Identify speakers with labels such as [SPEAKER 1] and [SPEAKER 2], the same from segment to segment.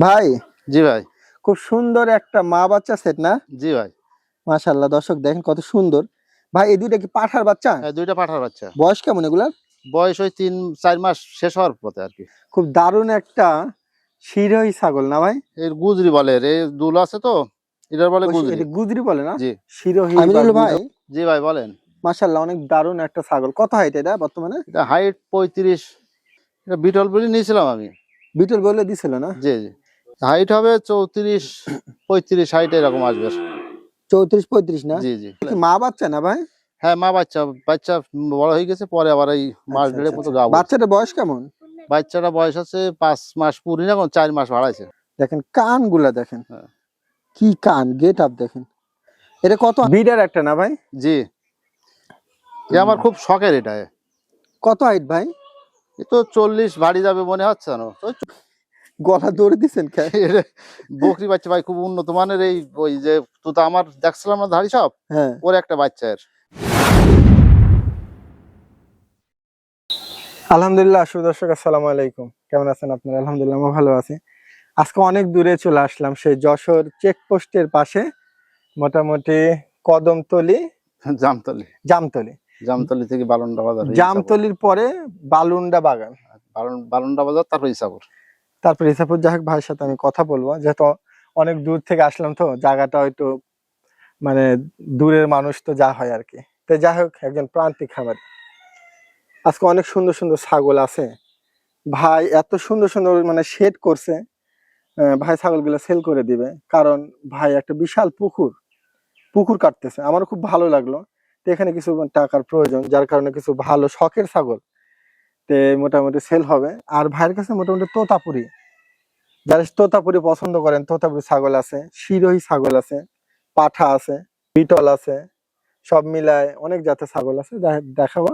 [SPEAKER 1] ভাই,
[SPEAKER 2] জি ভাই।
[SPEAKER 1] খুব সুন্দর একটা মা বাচ্চা সেট না?
[SPEAKER 2] জি ভাই।
[SPEAKER 1] মাশাআল্লাহ, দর্শক দেখেন কত সুন্দর। ভাই, এই দুইটা কি পাঠার বাচ্চা?
[SPEAKER 2] হ্যাঁ, ২ টা পাঠার বাচ্চা।
[SPEAKER 1] বয়স কেমন এগুলার?
[SPEAKER 2] বয়স ওই ৩-৪ মাস শেষ হওয়ার পথে আরকি।
[SPEAKER 1] খুব দারুণ একটা শিরোহী ছাগল না ভাই?
[SPEAKER 2] এর গুজরি বলে, এর দুল আছে তো, এটার বলে গুজরি।
[SPEAKER 1] এটা গুজরি বলে না?
[SPEAKER 2] জি।
[SPEAKER 1] শিরোহী বা
[SPEAKER 3] আমিনুল ভাই,
[SPEAKER 2] জি ভাই বলেন।
[SPEAKER 1] মাশাআল্লাহ, অনেক দারুণ একটা ছাগল। কত হাইট এটা বর্তমানে?
[SPEAKER 2] এটা হাইট ৩৫। এটা বিটল বলে নিয়েছিলাম আমি।
[SPEAKER 1] বিটল বলে দিছিল না?
[SPEAKER 2] জি, জি। হাইট হবে ৩৪-৩৫ হাইট এরকম আসবে।
[SPEAKER 1] 34-35 না?
[SPEAKER 2] জি, জি।
[SPEAKER 1] কি মা বাচ্চা না ভাই?
[SPEAKER 2] হ্যাঁ, মা বাচ্চা। বাচ্চা বড় হয়ে গেছে, পরে আবার এই মাস
[SPEAKER 1] আচ্ছা,
[SPEAKER 2] দেড়েক
[SPEAKER 1] আচ্ছা,
[SPEAKER 2] মতো
[SPEAKER 1] আচ্ছা।
[SPEAKER 2] গাবো।
[SPEAKER 1] বাচ্চাটার বয়স কেমন?
[SPEAKER 2] বাচ্চাটা বয়স আছে ৫ মাস পুরি না, ৪ মাস বাড়াইছে।
[SPEAKER 1] দেখেন কানগুলা দেখেন।
[SPEAKER 2] হ্যাঁ।
[SPEAKER 1] কি কান, গেট আপ দেখেন। এটা কত বিডার একটা না ভাই?
[SPEAKER 2] জি। এ আমার খুব শখের এটা।
[SPEAKER 1] কত হাইট ভাই?
[SPEAKER 2] এ তো ৪০ ভারী যাবে মনে হচ্ছে না।
[SPEAKER 1] গলা দৌড়ে দিচ্ছেন কে?
[SPEAKER 2] বকরি বাচ্চা ভাই, খুব উন্নত মানের। এই ওই যে তুতা আমার দেখছিলাম না ধাড়ি সব,
[SPEAKER 1] হ্যাঁ।
[SPEAKER 2] ওর একটা বাচ্চা এর।
[SPEAKER 1] আলহামদুলিল্লাহ, সুদর্শক আসসালামু আলাইকুম। কেমন আছেন আপনারা? আলহামদুলিল্লাহ, আমি ভালো আছি। আজকে অনেক দূরে চলে আসলাম, সেই যশোর চেকপোস্টের পাশে, মোটামুটি কদমতলি,
[SPEAKER 2] জামতলি।
[SPEAKER 1] জামতলি।
[SPEAKER 2] জামতলি থেকে বালুন্ডা বাজার।
[SPEAKER 1] জামতলির পরে বালুন্ডা বাগান,
[SPEAKER 2] বালুন্ডা বাজার, তারপর ইসাপুর।
[SPEAKER 1] তারপর ইসাপুর। যাই হোক, ভাইয়ের সাথে আমি কথা বলবো, যেহেতু অনেক দূর থেকে আসলাম, তো জায়গাটা হয়তো মানে দূরের মানুষ তো যা হয় আর কি। তো যাই হোক, একজন প্রান্তিক খামারি। আজকে অনেক সুন্দর সুন্দর ছাগল আছে ভাই, এত সুন্দর সুন্দর মানে শেড করছে। ভাই ছাগলগুলো সেল করে দিবে, কারণ ভাই একটা বিশাল পুকুর কাটতেছে। আমার খুব ভালো লাগলো। তো এখানে কিছু টাকার প্রয়োজন, যার কারণে কিছু ভালো শখের ছাগল তে মোটামুটি সেল হবে। আর ভাইয়ের কাছে মোটামুটি তোতাপুরি, যারা তোতাপুরি পছন্দ করেন, তোতাপুরি ছাগল আছে, শিরোহী ছাগল আছে, পাঠা আছে, বিটল আছে, সব মিলায় অনেক জাতের ছাগল আছে। দেখাবো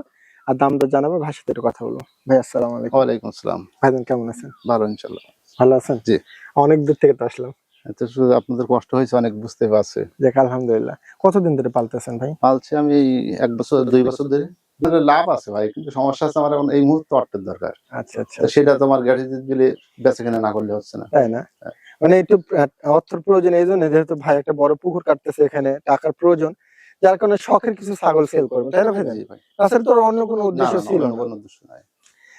[SPEAKER 1] আর দাম দর জানাবো। ভাইয়ের সাথে একটু কথা বলবো। ভাই আসসালামু আলাইকুম।
[SPEAKER 2] ওয়ালাইকুম আসসালাম।
[SPEAKER 1] ভাইজান কেমন আছেন?
[SPEAKER 2] ভালো ইনশাআল্লাহ।
[SPEAKER 1] ভালো আছেন?
[SPEAKER 2] জি।
[SPEAKER 1] অনেক দূর থেকে তো আসলাম।
[SPEAKER 2] এত শুধু আপনাদের কষ্ট হয়েছে অনেক, বুঝতে পারছি।
[SPEAKER 1] যাক আলহামদুলিল্লাহ। কতদিন ধরে পালতেছেন ভাই?
[SPEAKER 2] পালছি আমি এই ১ বছর ২ বছর ধরে। লাভ আছে ভাই, কিন্তু সমস্যা আছে, আমার এখন এই মুহূর্তে অর্থের দরকার।
[SPEAKER 1] আচ্ছা, আচ্ছা।
[SPEAKER 2] তো সেটা তোমার গাড়ি দিলে বেচা কেনা না করলে হচ্ছে না,
[SPEAKER 1] তাই না? মানে একটু অর্থের প্রয়োজন, এই জন্য, যেহেতু ভাই একটা বড় পুকুর কাটতেছে, এখানে টাকার প্রয়োজন, যার কারণে শখের কিছু ছাগল সেল করবেন, তাই না ভাই?
[SPEAKER 2] জি ভাই।
[SPEAKER 1] তাছাড়া তো অন্য কোনো উদ্দেশ্য ছিল না।
[SPEAKER 2] কোনো উদ্দেশ্য নাই।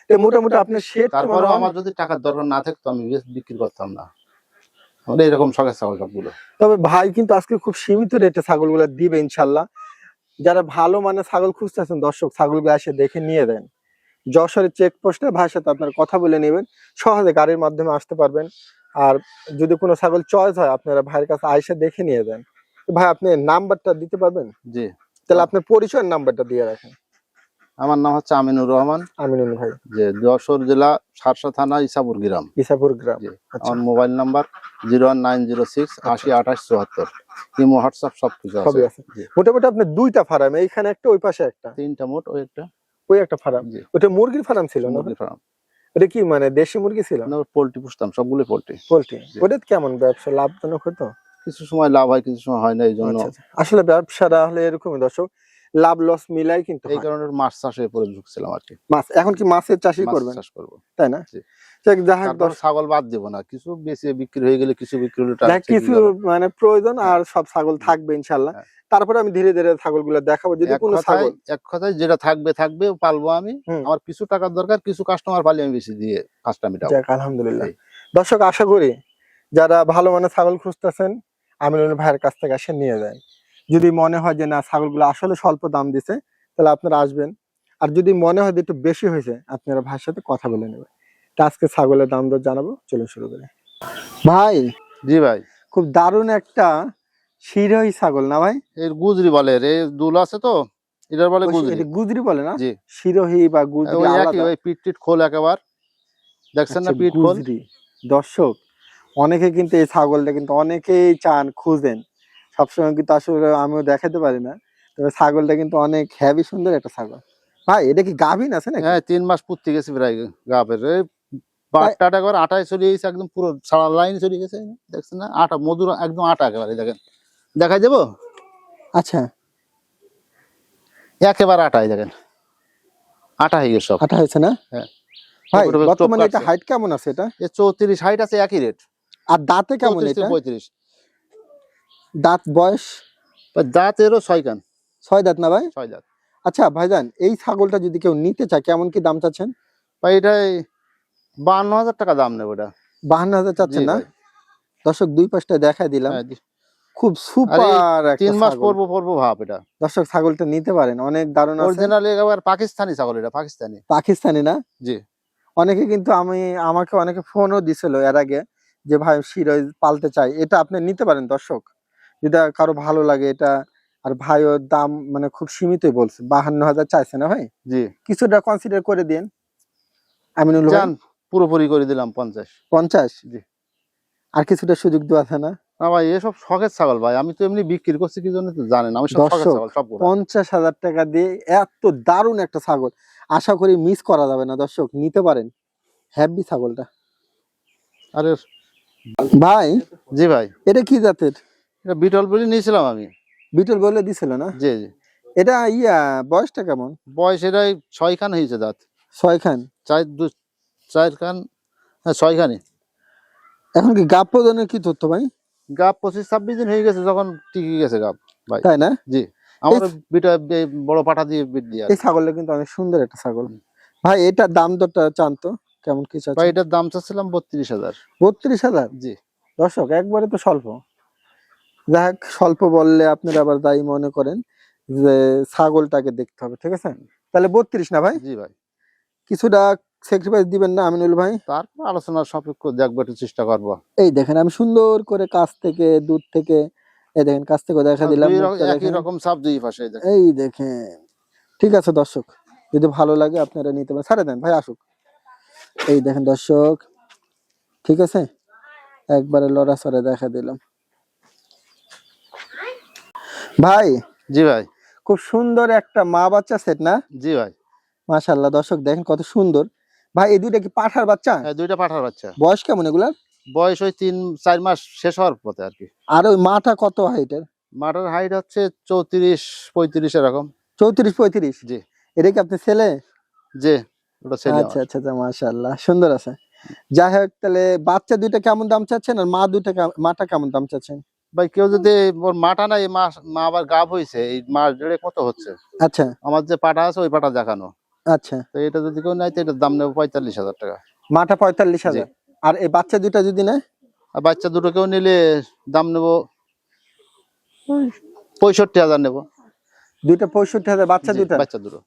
[SPEAKER 1] তো মোটামুটি আপনার শেড,
[SPEAKER 2] তারপরেও আমার যদি টাকার দরকার না থাকতো আমি বিক্রি করতাম না। আমাদের এরকম শখের ছাগল সবগুলো।
[SPEAKER 1] তবে ভাই কিন্তু আজকে খুব সীমিত রেটে ছাগলগুলো দিবে ইনশাল্লাহ। যারা ভালো মানে ছাগল খুঁজতেছেন, দর্শক ছাগলগুলো এসে দেখে নিয়ে দেন। যশোরের চেকপোস্টে ভাইয়ের সাথে আপনার কথা বলে নেবেন, সহজে গাড়ির মাধ্যমে আসতে পারবেন। আর যদি কোনো ছাগল চয়েস হয়, আপনারা ভাইয়ের কাছে আইসা দেখে নিয়ে যান। ভাই, আপনি নাম্বারটা দিতে পারবেন?
[SPEAKER 2] জি।
[SPEAKER 1] তাহলে আপনার পরিচয়ের নাম্বারটা দিয়ে রাখেন।
[SPEAKER 2] আমার নাম হচ্ছে আমিনুর রহমান।
[SPEAKER 1] আমিনুল ভাই।
[SPEAKER 2] যে যশোর জেলা সারসা থানা ইসাপুর গ্রাম।
[SPEAKER 1] ইসাপুর গ্রাম। আচ্ছা।
[SPEAKER 2] আমার মোবাইল নাম্বার 01906 80 28 74। ইমো হোয়াটসঅ্যাপ সবকিছু
[SPEAKER 1] সবই আছে। মোটামুটি আপনার দুইটা ফার্ম, এইখানে একটা, ওই পাশে একটা।
[SPEAKER 2] তিনটা মোট, ওই একটা।
[SPEAKER 1] ওই একটা ফার্ম। ওটা মুরগির ফার্ম ছিল না?
[SPEAKER 2] মুরগির ফার্ম।
[SPEAKER 1] ওটা কি মানে দেশি মুরগি ছিল?
[SPEAKER 2] না, পোল্ট্রি পুষতাম, সবগুলো পোল্ট্রি।
[SPEAKER 1] ওটা কেমন ব্যবসা, লাভজনক হতো?
[SPEAKER 2] কিছু সময় লাভ হয়, কিছু সময় হয় না, এই জন্য।
[SPEAKER 1] আসলে ব্যবসাটা হলে এরকমই দর্শক, লাভ লস মিলাই কিন্তু।
[SPEAKER 2] এই কারণে মাছ চাষের উপরে ঝুঁকছিলাম আর কি।
[SPEAKER 1] মাছ, এখন কি মাছের চাষই করবেন?
[SPEAKER 2] চাষ করব,
[SPEAKER 1] তাই না?
[SPEAKER 2] ছাগল বাদ দেব না, কিছু বেশি বিক্রি হয়ে গেলে কিছু বিক্রি হলে
[SPEAKER 1] কিছু মানে প্রয়োজন, আর সব ছাগল থাকবে ইনশাল্লাহ। তারপরে আমি ধীরে ধীরে ছাগলগুলো দেখাবো। যদি কোনো ছাগল,
[SPEAKER 2] এক কথায় যেটা থাকবে থাকবে, পালবো আমি। আমার কিছু টাকার দরকার, কিছু কাস্টমার পালি আমি বেশি দিয়ে কাজটা মেটাবো।
[SPEAKER 1] যাক আলহামদুলিল্লাহ। দর্শক, আশা করি যারা ভালো মানের ছাগল খুঁজতেছেন, আমিনুল ভাইয়ের কাছ থেকে এসে নিয়ে যায়। যদি মনে হয় যে না, ছাগলগুলো আসলে স্বল্প দাম দিছে, তাহলে আপনারা আসবেন। আর যদি মনে হয় যে একটু বেশি হয়েছে, আপনারা ভাইয়ের সাথে কথা বলে নেবেন। আজকে ছাগলের দাম দর জানাবো, চলুন শুরু করি। ভাই।
[SPEAKER 2] জি ভাই।
[SPEAKER 1] খুব দারুণ একটা শিরোহী ছাগল না ভাই?
[SPEAKER 2] এর গুজরি বলে, এর দুল আছে তো, এটার বলে গুজরি।
[SPEAKER 1] এটা গুজরি বলে না?
[SPEAKER 2] জি।
[SPEAKER 1] শিরোহী বা গুজরি আলাদা।
[SPEAKER 2] ওই পিট খোল একেবারে দেখছেন না, পিট খোল।
[SPEAKER 1] দর্শক, অনেকে কিন্তু এই ছাগলটা কিন্তু অনেকেই চান, খুঁজেন সবসময়, কিন্তু আসলে আমিও দেখাতে পারি না। তবে ছাগলটা কিন্তু অনেক হেভি সুন্দর একটা ছাগল। ভাই, এটা কি গাভীন আছে নাকি?
[SPEAKER 2] হ্যাঁ, 3 মাস পুত্তি গেছে প্রায় গাবের। বাটটা একবার আটায় চলে গেছে, একদম পুরো সারা লাইন চলে গেছে। দেখছেন না, আটা মধুর, একদম আটা একেবারে। দেখেন, দেখাই দেবো।
[SPEAKER 1] আচ্ছা,
[SPEAKER 2] একেবারে আটাই, দেখেন আটা হয়ে গেছে, সব
[SPEAKER 1] আটা হয়েছে না?
[SPEAKER 2] হ্যাঁ।
[SPEAKER 1] ভাই, বর্তমানে এটা হাইট কেমন আছে? এটা
[SPEAKER 2] 34 হাইট আছে, একই রেট।
[SPEAKER 1] আর দাঁতে কেমন
[SPEAKER 2] 34
[SPEAKER 1] এটা?
[SPEAKER 2] থেকে 35।
[SPEAKER 1] দাঁত বয়স
[SPEAKER 2] দাঁত এরও 6 কান।
[SPEAKER 1] 6 দাঁত না ভাই?
[SPEAKER 2] 6 দাঁত।
[SPEAKER 1] আচ্ছা ভাইজান, এই ছাগলটা যদি কেউ নিতে চায় কেমন কি দাম চাচ্ছেন?
[SPEAKER 2] ভাই এটাই 52,000 টাকা দাম নেব এটা।
[SPEAKER 1] 52,000
[SPEAKER 2] জি
[SPEAKER 1] চাচ্ছেন না?
[SPEAKER 2] ভাই।
[SPEAKER 1] দর্শক দুই পাশটা দেখাই দিলাম,
[SPEAKER 2] হ্যাঁ,
[SPEAKER 1] খুব
[SPEAKER 2] আর এই
[SPEAKER 1] সুপার একটা
[SPEAKER 2] 3 মাস
[SPEAKER 1] ছাগল।
[SPEAKER 2] পরবো ভাব এটা।
[SPEAKER 1] দর্শক ছাগলটা নিতে পারেন, অনেক দারুণ আছে।
[SPEAKER 2] অরিজিনাল একেবারে পাকিস্তানি ছাগল, এটা পাকিস্তানি।
[SPEAKER 1] পাকিস্তানি না?
[SPEAKER 2] জি।
[SPEAKER 1] অনেকে কিন্তু আমাকে অনেকে ফোনও দিছিল এর আগে যে ভাই শিরোই পালতে চাই, এটা আপনি নিতে পারেন দর্শক, যেটা কারো ভালো লাগে এটা। আর ভাইও দাম মানে খুব সীমিতই বলছে, 52,000 চাইছে না ভাই?
[SPEAKER 2] জি।
[SPEAKER 1] কিছুটা কনসিডার করে দিন আমিনুল ভাই।
[SPEAKER 2] জান পুরোপুরি করে দিলাম 50।
[SPEAKER 1] 50?
[SPEAKER 2] জি।
[SPEAKER 1] আর কিছুটা সুযোগ দেওয়া আছে না?
[SPEAKER 2] না ভাই, এসব শখের ছাগল ভাই, আমি তো এমনি বিক্রি করছি কি জন্য তো জানেন, আমি সব শখের
[SPEAKER 1] দর্শক
[SPEAKER 2] ছাগল সবগুলো।
[SPEAKER 1] 50,000 টাকা দিয়ে এত দারুণ একটা ছাগল আশা করি মিস করা যাবে না। দর্শক নিতে পারেন, হ্যাপি ছাগলটা।
[SPEAKER 2] আরে
[SPEAKER 1] ভাই
[SPEAKER 2] জি ভাই,
[SPEAKER 1] এটা কি জাতের?
[SPEAKER 2] এটা বিটল বলে নিয়েছিলাম আমি।
[SPEAKER 1] বিটল বলে দিছিল না?
[SPEAKER 2] জি জি।
[SPEAKER 1] এটা বয়সটা কেমন?
[SPEAKER 2] বয়স এটাই 6 খান হয়েছে দাঁত।
[SPEAKER 1] 6 খান?
[SPEAKER 2] 4 খান, হ্যাঁ 6 খানই।
[SPEAKER 1] এখন কি গাব প্রদানের কি তথ্য ভাই?
[SPEAKER 2] গাব 25-26 দিন হয়ে গেছে যখন টিকে গেছে গাব ভাই।
[SPEAKER 1] তাই না?
[SPEAKER 2] জি। আমার বিটা বড় পাঠা দিয়ে বিট দিয়ে
[SPEAKER 1] এই ছাগলটা কিন্তু অনেক সুন্দর একটা ছাগল ভাই। এটা দাম দরটা চান তো কেমন কি
[SPEAKER 2] ভাই,
[SPEAKER 1] চাচ্ছেন?
[SPEAKER 2] এটার দাম চাচ্ছিলাম 32,000।
[SPEAKER 1] 32,000?
[SPEAKER 2] জি।
[SPEAKER 1] দর্শক একবারে তো স্বল্প। যাক, স্বল্প বললে আপনারা আবার দায়ী মনে করেন যে ছাগলটাকে দেখতে হবে, ঠিক আছে? তাহলে 32 না ভাই?
[SPEAKER 2] জি ভাই।
[SPEAKER 1] কিছুটা স্যাক্রিফাইস দিবেন না আমিনুল ভাই?
[SPEAKER 2] তারপর আলোচনার সাপেক্ষ দেখবো, একটু চেষ্টা করবো।
[SPEAKER 1] এই দেখেন আমি সুন্দর করে কাছ থেকে দূর থেকে, এই দেখেন কাছ থেকে দেখা দিলাম, মুখটা
[SPEAKER 2] একই
[SPEAKER 1] দেখেন,
[SPEAKER 2] রকম চাপ দুই পাশে, এই দেখেন।
[SPEAKER 1] এই দেখেন। ঠিক আছে দর্শক, যদি ভালো লাগে আপনারা নিতে পারেন। ছাড়ে দেন ভাই, আসুক। এই দেখেন দর্শক, ঠিক আছে, একবারে লড়াচড়ে দেখা দিলাম ভাই।
[SPEAKER 2] জি ভাই।
[SPEAKER 1] খুব সুন্দর একটা মা বাচ্চা সেট না?
[SPEAKER 2] জি ভাই।
[SPEAKER 1] মাশাআল্লাহ, দর্শক দেখেন কত সুন্দর। ভাই এই দুইটা কি পাঠার বাচ্চা?
[SPEAKER 2] হ্যাঁ, দুইটা পাঠার বাচ্চা।
[SPEAKER 1] বয়স কেমন এগুলার?
[SPEAKER 2] বয়স ওই 3-4 মাস শেষ হওয়ার পথে আর কি।
[SPEAKER 1] আর ওই মাটা কত হাইটের?
[SPEAKER 2] মাটার হাইট হচ্ছে 34-35 এরকম।
[SPEAKER 1] 34-35?
[SPEAKER 2] জি।
[SPEAKER 1] এটা কি আপনার ছেলে?
[SPEAKER 2] জি, ওটা ছেলে
[SPEAKER 1] আচ্ছা
[SPEAKER 2] আমার।
[SPEAKER 1] আচ্ছা আচ্ছা, মাশাআল্লাহ সুন্দর আছে। যাই হোক, তাহলে বাচ্চা দুইটা কেমন দাম চাচ্ছেন আর মাটা কেমন দাম চাচ্ছেন?
[SPEAKER 2] ভাই কেউ যদি ওর মাটা নাই, মা আবার গাব হয়েছে, এই মাস দেড়ে কত হচ্ছে।
[SPEAKER 1] আচ্ছা
[SPEAKER 2] আমার যে পাঠা আছে ওই পাঠা দেখানো।
[SPEAKER 1] আচ্ছা।
[SPEAKER 2] তো এটা যদি কেউ নাই তো এটার দাম নেবো 45,000 টাকা।
[SPEAKER 1] মাটা 45,000?
[SPEAKER 2] জি।
[SPEAKER 1] আর এই বাচ্চা দুইটা যদি নেয়?
[SPEAKER 2] আর বাচ্চা দুটো কেউ নিলে দাম নেবো 65,000 নেবো।
[SPEAKER 1] দুইটা 65,000 বাচ্চা
[SPEAKER 2] জি,
[SPEAKER 1] দুইটা?
[SPEAKER 2] বাচ্চা দুটো।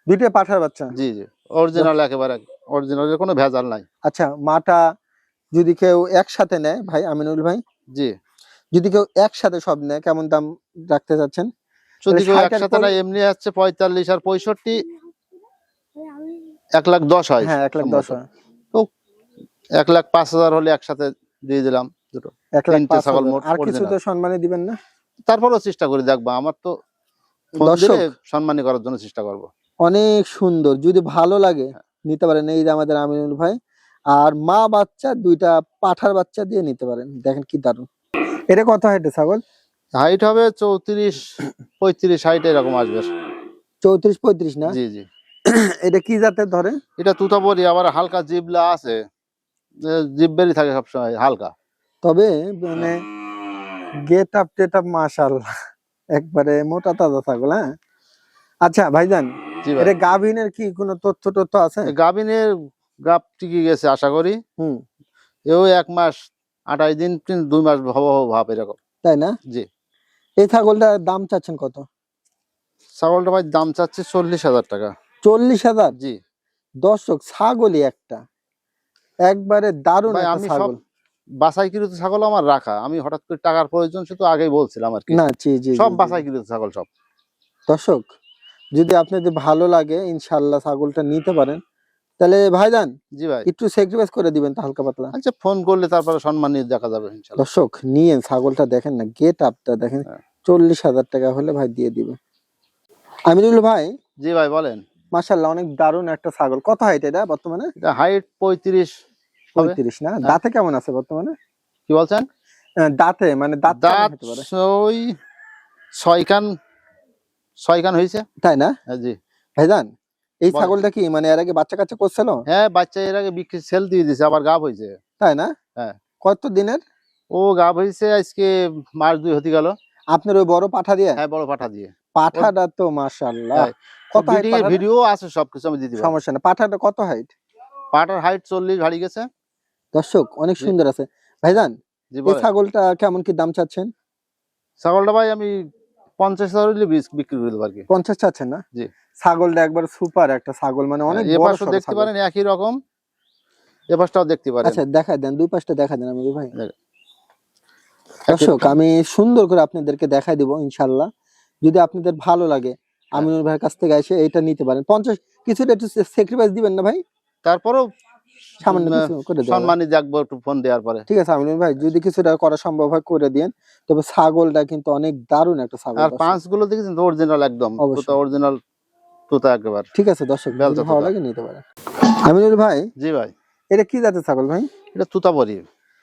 [SPEAKER 1] দুইটা পাঠার বাচ্চা?
[SPEAKER 2] জি জি। অরিজিনাল, একেবারে অরিজিনাল, কোনো ভেজাল নাই।
[SPEAKER 1] আচ্ছা, মাটা যদি কেউ একসাথে নেয় ভাই আমিনুল ভাই,
[SPEAKER 2] জি।
[SPEAKER 1] যদি কেউ একসাথে সব নেয় কেমন দাম রাখতে চাচ্ছেন?
[SPEAKER 2] যদি কেউ
[SPEAKER 1] 60
[SPEAKER 2] একসাথে নাই, এমনি হচ্ছে 45 আর 65, 1,10,000 হয়
[SPEAKER 1] হ্যাঁ 1,10,000 হয়।
[SPEAKER 2] তো 1,05,000 হলে একসাথে দিয়ে দিলাম দুটো। 3টে ছাগল
[SPEAKER 1] 1,05,000।
[SPEAKER 2] মোট
[SPEAKER 1] আর কিছু
[SPEAKER 2] অরিজিনাল।
[SPEAKER 1] তো সম্মানে দিবেন না?
[SPEAKER 2] তারপরেও চেষ্টা করি, দেখবা আমার তো ফোন
[SPEAKER 1] দর্শক
[SPEAKER 2] দিলে সম্মানী করার জন্য চেষ্টা করব।
[SPEAKER 1] অনেক সুন্দর, যদি ভালো লাগে নিতে পারেন। এই যে আমাদের আমিনুল ভাই, আর মা বাচ্চা দুইটা পাঠার বাচ্চা দিয়ে নিতে পারেন। দেখেন কি দারুন। এটা কত হাইটে ছাগল?
[SPEAKER 2] হাইট হবে 34-35 হাইট এরকম আসবে।
[SPEAKER 1] 34-35 না?
[SPEAKER 2] জি জি।
[SPEAKER 1] এটা কি জাতের ধরে?
[SPEAKER 2] এটা তুতাবরি, আবার হালকা জিবলা আছে, জিব্বেরই থাকে সবসময় হালকা।
[SPEAKER 1] তবে মানে গেট আপ মাশাআল্লাহ, একবারে মোটা তাজা ছাগল। হ্যাঁ আচ্ছা ভাইজান,
[SPEAKER 2] জি ভাই।
[SPEAKER 1] এটা গাভীনের কি কোনো তথ্য আছে?
[SPEAKER 2] গাভিনের গাপ টিকে গেছে আশা করি।
[SPEAKER 1] হুম।
[SPEAKER 2] এও 1 মাস 28 দিন 2 মাস হব ভাব এরকম।
[SPEAKER 1] তাই না?
[SPEAKER 2] জি।
[SPEAKER 1] এই ছাগলটার দাম চাচ্ছেন কত?
[SPEAKER 2] ছাগলটা ভাই দাম চাচ্ছে 40,000 টাকা।
[SPEAKER 1] 40,000?
[SPEAKER 2] জি
[SPEAKER 1] দর্শক ছাগলই একটা, একবারে দারুণ
[SPEAKER 2] ভাই,
[SPEAKER 1] একটা
[SPEAKER 2] আমি সব
[SPEAKER 1] ছাগল।
[SPEAKER 2] বাছাইকৃত ছাগল আমার রাখা, আমি হঠাৎ করে টাকার প্রয়োজন শুধু আগেই বলছিলাম আর কি।
[SPEAKER 1] না জি জি
[SPEAKER 2] সব
[SPEAKER 1] জি, জি।
[SPEAKER 2] বাছাইকৃত ছাগল সব।
[SPEAKER 1] দর্শক যদি আপনাদের ভালো লাগে ইনশাআল্লাহ ছাগলটা নিতে পারেন। তাহলে ভাইজান
[SPEAKER 2] জি ভাই।
[SPEAKER 1] একটু স্যাক্রিফাইস করে দিবেন তো হালকা পাতলা।
[SPEAKER 2] আচ্ছা, ফোন করলে তারপরে সম্মান নিয়ে দেখা যাবে ইনশাআল্লাহ।
[SPEAKER 1] দর্শক নিয়ে ছাগলটা দেখেন না, গেট আপটা দেখেন।
[SPEAKER 2] হ্যাঁ।
[SPEAKER 1] 40,000 টাকা হলে ভাই দিয়ে দিবে আমিনুল ভাই।
[SPEAKER 2] জি ভাই বলেন।
[SPEAKER 1] মাশাআল্লাহ অনেক দারুণ একটা ছাগল। কত হাইট এটা বর্তমানে?
[SPEAKER 2] এটা হাইট 35 হবে।
[SPEAKER 1] 35 না?
[SPEAKER 2] হ্যাঁ।
[SPEAKER 1] দাঁতে কেমন আছে বর্তমানে?
[SPEAKER 2] কি বলছেন?
[SPEAKER 1] দাঁতে মানে দাঁত কেমন
[SPEAKER 2] দাঁত
[SPEAKER 1] হতে পারে?
[SPEAKER 2] ওই 6 কান হয়েছে।
[SPEAKER 1] তাই না?
[SPEAKER 2] হ্যাঁ জি।
[SPEAKER 1] ভাইজান এই
[SPEAKER 2] বলেন।
[SPEAKER 1] ছাগলটা কি মানে এর আগে বাচ্চা কাচ্চা করছিল?
[SPEAKER 2] হ্যাঁ, বাচ্চা এর আগে বিক্রি সেল দিয়ে দিছে, আবার গাব হয়েছে।
[SPEAKER 1] তাই না?
[SPEAKER 2] হ্যাঁ।
[SPEAKER 1] কত দিনের?
[SPEAKER 2] ও গাব হয়েছে আজকে মাস 2 হতে গেল।
[SPEAKER 1] আপনার ওই বড় পাঠা দিয়ে?
[SPEAKER 2] হ্যাঁ, বড় পাঠা দিয়ে।
[SPEAKER 1] পাঠাটা তো মাশাআল্লাহ।
[SPEAKER 2] হ্যাঁ,
[SPEAKER 1] কত হাইট পাঠাটা?
[SPEAKER 2] ভিডিও আছে, সবকিছু আমি দিতে পারবো।
[SPEAKER 1] সমস্যা না। পাঠাটা কত হাইট?
[SPEAKER 2] পাঠার হাইট 40 ভাড়ি গেছে।
[SPEAKER 1] দর্শক অনেক
[SPEAKER 2] জি।
[SPEAKER 1] সুন্দর আছে। ভাইজান
[SPEAKER 2] জি,
[SPEAKER 1] এই
[SPEAKER 2] বলেন।
[SPEAKER 1] ছাগলটা কেমন কি দাম চাচ্ছেন?
[SPEAKER 2] ছাগলটা ভাই আমি 50,000 হলে বিক্রি করে দেবো আর কি।
[SPEAKER 1] 50 চাচ্ছেন না?
[SPEAKER 2] জি।
[SPEAKER 1] ছাগলটা একবার সুপার একটা ছাগল, মানে অনেক
[SPEAKER 2] এ
[SPEAKER 1] বড়
[SPEAKER 2] পাশও
[SPEAKER 1] সড়ো
[SPEAKER 2] দেখতে
[SPEAKER 1] ছাগল।
[SPEAKER 2] পারেন একই রকম, এ পাশটাও দেখতে পারেন।
[SPEAKER 1] আচ্ছা দেখায় দেন, দুই পাশটা দেখা দেন আমাদের ভাই।
[SPEAKER 2] দেখেন।
[SPEAKER 1] দর্শক আমি সুন্দর করে আপনাদেরকে দেখাই দিব ইনশাআল্লাহ। যদি আপনাদের ভালো লাগে আমিনুল ভাইয়ের কাছ থেকে এসে এটা নিতে পারেন। 50 কিছুটা একটু স্যাক্রিফাইস দিবেন না ভাই?
[SPEAKER 2] তারপরেও
[SPEAKER 1] সামান্য কিছু করে দেওয়া যাবে।
[SPEAKER 2] সম্মানী দেখবো একটু ফোন দেওয়ার পরে।
[SPEAKER 1] ঠিক আছে আমিনুল ভাই, যদি কিছুটা করা সম্ভব হয় করে দিয়েন। তবে ছাগলটা কিন্তু অনেক দারুণ একটা ছাগল।
[SPEAKER 2] আর
[SPEAKER 1] দর্শক।
[SPEAKER 2] পাঁচ গুলো দেখেছেন তো অরিজিনাল একদম,
[SPEAKER 1] অবশ্যই।
[SPEAKER 2] তোতা অরিজিনাল, তোতা একেবারে।
[SPEAKER 1] ঠিক আছে দর্শক,
[SPEAKER 2] বেলচা
[SPEAKER 1] যদি ভালো
[SPEAKER 2] তোতা।
[SPEAKER 1] লাগে নিতে পারেন। আমিনুল ভাই
[SPEAKER 2] জি ভাই,
[SPEAKER 1] এটা কি জাতের ছাগল ভাই?
[SPEAKER 2] এটা তোতাপুরি।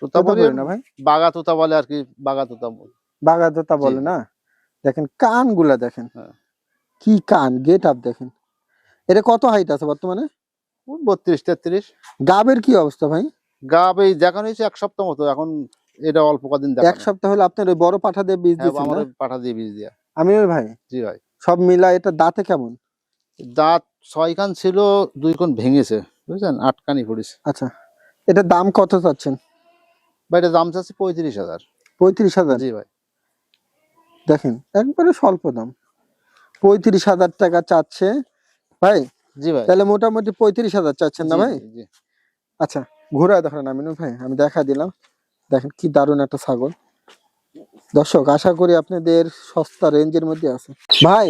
[SPEAKER 2] তোতাপুরি
[SPEAKER 1] তোতাপুরি না ভাই?
[SPEAKER 2] বাগা তোতা বলে আর কি, বাগা তোতা বলে।
[SPEAKER 1] বাগাদোতা বলে
[SPEAKER 2] জি।
[SPEAKER 1] না? দেখেন কান গুলা দেখেন,
[SPEAKER 2] হ্যাঁ।
[SPEAKER 1] কি কান, গেট আপ দেখেন। এটা কত হাইট আছে বর্তমানে?
[SPEAKER 2] 32-33।
[SPEAKER 1] গাবের কি অবস্থা ভাই?
[SPEAKER 2] গাব এই দেখানো হয়েছে 1 সপ্তাহ মতো, এখন এটা অল্প কদিন
[SPEAKER 1] এক
[SPEAKER 2] দেখানো।
[SPEAKER 1] সপ্তাহ হলো আপনার ওই বড় পাঠা দিয়ে বীজ
[SPEAKER 2] হ্যাঁ,
[SPEAKER 1] দিয়েছেন
[SPEAKER 2] আমার
[SPEAKER 1] না?
[SPEAKER 2] ওই পাঠা দিয়ে বীজ দিয়া।
[SPEAKER 1] আমিনুল ভাই
[SPEAKER 2] জি ভাই।
[SPEAKER 1] সব মিলা এটা দাঁতে কেমন?
[SPEAKER 2] দাঁত 6 কান ছিল, 2 কান ভেঙেছে, বুঝছেন, 8 কানই পড়েছে।
[SPEAKER 1] আচ্ছা এটা দাম কত চাচ্ছেন?
[SPEAKER 2] ভাই এটা দাম চাচ্ছে 35,000।
[SPEAKER 1] 35,000?
[SPEAKER 2] জি ভাই।
[SPEAKER 1] দেখেন একবারে স্বল্প দাম, 35,000 টাকা চাচ্ছে ভাই।
[SPEAKER 2] জি ভাই।
[SPEAKER 1] তাহলে মোটামুটি 35,000 চাচ্ছেন না
[SPEAKER 2] জি,
[SPEAKER 1] ভাই?
[SPEAKER 2] জি, জি।
[SPEAKER 1] আচ্ছা ঘুরায় দেখেন আমিনুল ভাই, আমি দেখা দিলাম। দেখেন কি দারুণ একটা ছাগল। দর্শক আশা করি আপনাদের সস্তা রেঞ্জের মধ্যে আছে। ভাই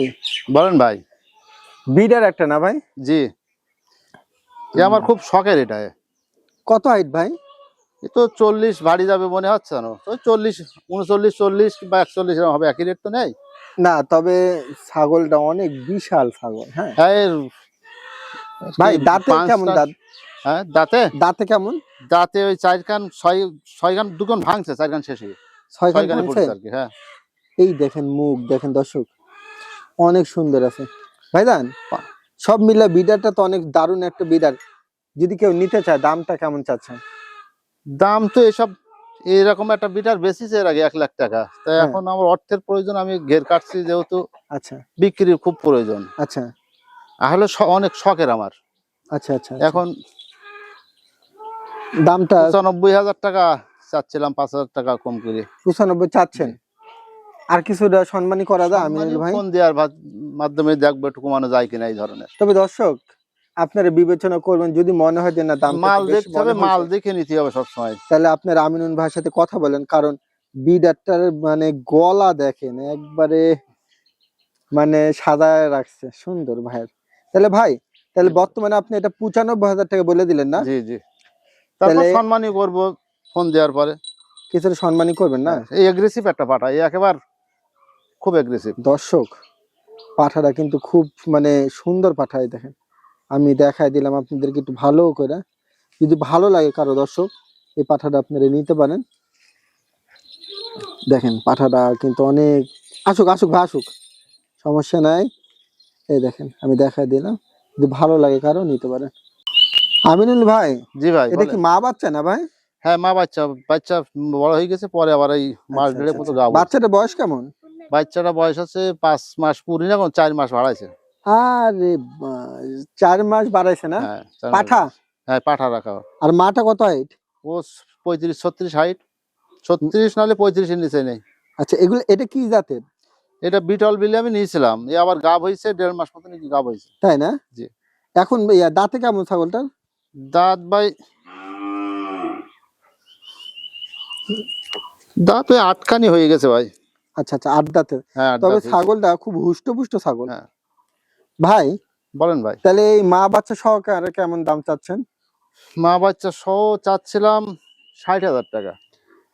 [SPEAKER 2] বলেন ভাই।
[SPEAKER 1] বিডার একটা না ভাই?
[SPEAKER 2] জি, এ আমার খুব শখের এটা।
[SPEAKER 1] কত হাইট ভাই?
[SPEAKER 2] এ তো 40 ভারী যাবে মনে হচ্ছে না, ওই 40, 39, 40 বা 41 এরকম হবে, একই রেট তো নেই।
[SPEAKER 1] না তবে ছাগলটা অনেক বিশাল ছাগল। হ্যাঁ
[SPEAKER 2] হ্যাঁ, এর
[SPEAKER 1] ভাই
[SPEAKER 2] কি
[SPEAKER 1] দাঁতে কেমন?
[SPEAKER 2] 5টা।
[SPEAKER 1] দাঁত
[SPEAKER 2] হ্যাঁ, দাঁতে
[SPEAKER 1] দাঁতে কেমন?
[SPEAKER 2] দাঁতে ওই 4 কান, 6 কান, 2 কান ভাঙছে, 4 কান শেষে,
[SPEAKER 1] 6
[SPEAKER 2] 6
[SPEAKER 1] কান
[SPEAKER 2] কানে
[SPEAKER 1] ভাঙছে?
[SPEAKER 2] পড়েছে আর কি। হ্যাঁ।
[SPEAKER 1] এই দেখেন মুখ দেখেন দর্শক, অনেক সুন্দর আছে ভাইজান। সব মিলে বিডারটা তো অনেক দারুণ একটা বিডার। যদি কেউ নিতে চায় দামটা কেমন চাচ্ছেন?
[SPEAKER 2] দাম তো এসব এরকম একটা বিটার বেশিছে এর আগে 1 লাখ টাকা। তাই
[SPEAKER 1] হ্যাঁ।
[SPEAKER 2] এখন আমার অর্থের প্রয়োজন, আমি ঘের কাটছি যেহেতু,
[SPEAKER 1] আচ্ছা
[SPEAKER 2] বিক্রির খুব প্রয়োজন।
[SPEAKER 1] আচ্ছা
[SPEAKER 2] আসলে অনেক শখের আমার।
[SPEAKER 1] আচ্ছা আচ্ছা।
[SPEAKER 2] এখন
[SPEAKER 1] দামটা
[SPEAKER 2] 95,000 টাকা চাচ্ছিলাম, 5,000 টাকা কম করে।
[SPEAKER 1] 95 চাচ্ছেন? আর কিছুটা সম্মানী করা যায় আমিনুল ভাই?
[SPEAKER 2] ফোন দেওয়ার মাধ্যমে দেখবো একটু কমানো যায় কিনা এই ধরনের।
[SPEAKER 1] তবে দর্শক আপনারা বিবেচনা করবেন, যদি মনে হয় যে না দামটা
[SPEAKER 2] মাল
[SPEAKER 1] একটু বেশি
[SPEAKER 2] দেখতে হবে,
[SPEAKER 1] মনে
[SPEAKER 2] মাল
[SPEAKER 1] হয়েছে,
[SPEAKER 2] দেখে নিতে হবে সবসময়।
[SPEAKER 1] তাহলে আপনার আমিনুল ভাইয়ের সাথে কথা বলেন। কারণ বিডারটার মানে গলা দেখেন একবারে মানে সাজায় রাখছে সুন্দর ভাইয়ের। তাহলে ভাই তাহলে বর্তমানে আপনি এটা 95,000 টাকা বলে দিলেন না?
[SPEAKER 2] জি, জি। তারপর
[SPEAKER 1] তাহলে
[SPEAKER 2] সম্মানই করবো ফোন দেওয়ার পরে।
[SPEAKER 1] কিছুটা সম্মানী করবেন না?
[SPEAKER 2] এই এগ্রেসিভ একটা পাঠা, এই একেবারে খুব এগ্রেসিভ।
[SPEAKER 1] দর্শক পাঠাটা কিন্তু খুব মানে সুন্দর পাঠায় দেখেন, আমি দেখাই দিলাম আপনাদেরকে একটু ভালো করে। যদি ভালো লাগে কারো দর্শক এই পাঠাটা আপনারা নিতে পারেন। দেখেন পাঠাটা কিন্তু অনেক, আসুক আসুক ভাই আসুক, সমস্যা নাই। এই দেখেন আমি দেখাই দিলাম, যদি ভালো লাগে কারো নিতে পারেন। আমিনুল ভাই
[SPEAKER 2] জি ভাই,
[SPEAKER 1] এটা কি
[SPEAKER 2] বলেন।
[SPEAKER 1] মা বাচ্চা না ভাই?
[SPEAKER 2] হ্যাঁ, মা বাচ্চা, বাচ্চা বড় হয়ে গেছে, পরে আবার এই মাস
[SPEAKER 1] আচ্ছা,
[SPEAKER 2] দেড়েক
[SPEAKER 1] আচ্ছা,
[SPEAKER 2] মতো
[SPEAKER 1] আচ্ছা।
[SPEAKER 2] গাবো।
[SPEAKER 1] বাচ্চাটার বয়স কেমন?
[SPEAKER 2] বাচ্চাটা বয়স আছে 5 মাস পুরি না, 4 মাস বাড়াইছে।
[SPEAKER 1] আরে 4 মাস বাড়াইছে না?
[SPEAKER 2] হ্যাঁ, 4 মাস
[SPEAKER 1] পাঠা?
[SPEAKER 2] বাড়াইছে। হ্যাঁ, পাঠা রাখা।
[SPEAKER 1] আর মাটা কত হাইট?
[SPEAKER 2] ও 35-36 হাইট, 36 নাহলে 35 এর নিচে নেই।
[SPEAKER 1] আচ্ছা এগুলো এটা কি জাতের?
[SPEAKER 2] এটা বিটল বিলে আমি নিয়েছিলাম, এ আবার গাব হয়েছে 1.5 মাস মতো নাকি গাব হয়েছে।
[SPEAKER 1] তাই না?
[SPEAKER 2] জি।
[SPEAKER 1] এখন দাঁতে কেমন ছাগলটার?
[SPEAKER 2] দাঁত ভাই, দাঁত ওই 8 কানি হয়ে গেছে ভাই।
[SPEAKER 1] আচ্ছা আচ্ছা 8 দাঁতের।
[SPEAKER 2] হ্যাঁ, 8
[SPEAKER 1] তবে
[SPEAKER 2] দাঁত হয়েছে।
[SPEAKER 1] ছাগলটা খুব হুষ্টপুষ্ট ছাগল।
[SPEAKER 2] হ্যাঁ।
[SPEAKER 1] ভাই
[SPEAKER 2] বলেন ভাই।
[SPEAKER 1] তাহলে এই মা বাচ্চা সহকারে কেমন দাম চাচ্ছেন?
[SPEAKER 2] মা বাচ্চা সহ চাচ্ছিলাম 60,000 টাকা।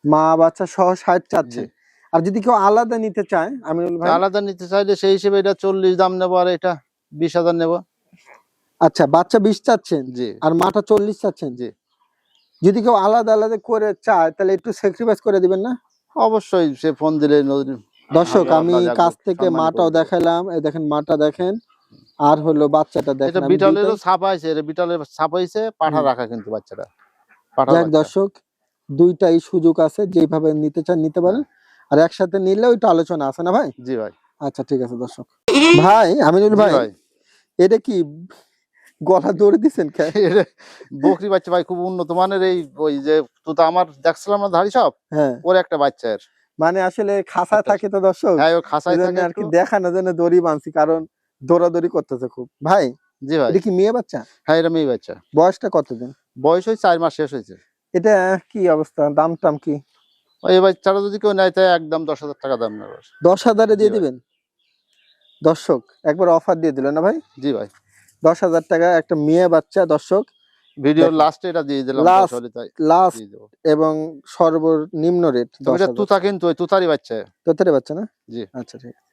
[SPEAKER 1] মা বাচ্চা সহ 60
[SPEAKER 2] জি।
[SPEAKER 1] চাচ্ছেন। আর যদি কেউ আলাদা নিতে চায় আমিনুল ভাই?
[SPEAKER 2] আলাদা নিতে চাইলে সেই হিসেবে এটা 40 দাম নেবো, আর এটা 20,000 নেবো।
[SPEAKER 1] আচ্ছা বাচ্চা 20 চাচ্ছেন
[SPEAKER 2] জি,
[SPEAKER 1] আর মাটা 40 চাচ্ছেন।
[SPEAKER 2] জি।
[SPEAKER 1] যদি কেউ আলাদা আলাদা করে চায় তাহলে একটু স্যাক্রিফাইস করে দিবেন না?
[SPEAKER 2] অবশ্যই, সে ফোন দিলে
[SPEAKER 1] দর্শক
[SPEAKER 2] হালকা
[SPEAKER 1] আমি
[SPEAKER 2] পাতলা দেখবো,
[SPEAKER 1] কাছ থেকে
[SPEAKER 2] সম্মানী
[SPEAKER 1] মাটাও
[SPEAKER 2] করে দেবো।
[SPEAKER 1] দেখাইলাম, এই দেখেন মাটা দেখেন, আর হলো বাচ্চাটা
[SPEAKER 2] এটা
[SPEAKER 1] দেখেন। আমি
[SPEAKER 2] বিটলেরও
[SPEAKER 1] দুইটাই
[SPEAKER 2] ছাপ আছে, এটা বিটলের ছাপ হয়েছে, পাঠা রাখা কিন্তু বাচ্চাটা, পাঠা
[SPEAKER 1] দেখ
[SPEAKER 2] বাচ্চা।
[SPEAKER 1] দর্শক দুইটাই সুযোগ আছে, যেভাবে নিতে চান নিতে পারেন। আর একসাথে নিলেও একটু আলোচনা আছে না ভাই?
[SPEAKER 2] জি ভাই।
[SPEAKER 1] আচ্ছা ঠিক আছে দর্শক। ভাই আমিনুল
[SPEAKER 2] জি
[SPEAKER 1] ভাই,
[SPEAKER 2] ভাই।
[SPEAKER 1] এটা কি গলা দৌড়ে দিচ্ছেন কে?
[SPEAKER 2] এটা বকরি বাচ্চা ভাই, খুব উন্নত মানের। এই ওই যে তোতা আমার দেখছিলাম না ধাড়ি সব,
[SPEAKER 1] হ্যাঁ,
[SPEAKER 2] ওর একটা বাচ্চা এর।
[SPEAKER 1] মানে আসলে খাঁচা
[SPEAKER 2] একটা-
[SPEAKER 1] থাকে তো দর্শক,
[SPEAKER 2] হ্যাঁ ও
[SPEAKER 1] এই
[SPEAKER 2] খাসায়
[SPEAKER 1] জন্য
[SPEAKER 2] থাকে
[SPEAKER 1] আর কি
[SPEAKER 2] একটু।
[SPEAKER 1] দেখানোর জন্য দড়ি বাঁধছি, কারণ দৌড়াদৌড়ি করতেছে খুব। ভাই
[SPEAKER 2] জি ভাই।
[SPEAKER 1] এটা কি মেয়ে বাচ্চা?
[SPEAKER 2] হ্যাঁ এটা মেয়ে বাচ্চা।
[SPEAKER 1] বয়সটা কতদিন?
[SPEAKER 2] বয়স ওই 4 মাস শেষ হয়েছে।
[SPEAKER 1] এটা কি অবস্থা, দাম টাম কি?
[SPEAKER 2] এই বাচ্চাটা যদি কেউ নেয় তাই একদম 10,000 টাকা দাম নেবে।
[SPEAKER 1] 10,000-এ
[SPEAKER 2] জি
[SPEAKER 1] দিয়ে
[SPEAKER 2] ভাই।
[SPEAKER 1] দিবেন? দর্শক একবার অফার দিয়ে দিলেন না ভাই?
[SPEAKER 2] জি ভাই।
[SPEAKER 1] 10,000 টাকা একটা মেয়ে বাচ্চা। দর্শক
[SPEAKER 2] ভিডিওর
[SPEAKER 1] দেখেন।
[SPEAKER 2] লাস্টে এটা দিয়ে দিলাম,
[SPEAKER 1] Last,
[SPEAKER 2] আসলে তাই
[SPEAKER 1] লাস্ট
[SPEAKER 2] দিয়ে দেবো।
[SPEAKER 1] এবং সর্বনিম্ন রেট
[SPEAKER 2] তবে এটা
[SPEAKER 1] 10,000।
[SPEAKER 2] তুতা, কিন্তু ওই তুতারই বাচ্চা।
[SPEAKER 1] তোতারে বাচ্চা না?
[SPEAKER 2] জি।
[SPEAKER 1] আচ্ছা ঠিক আছে।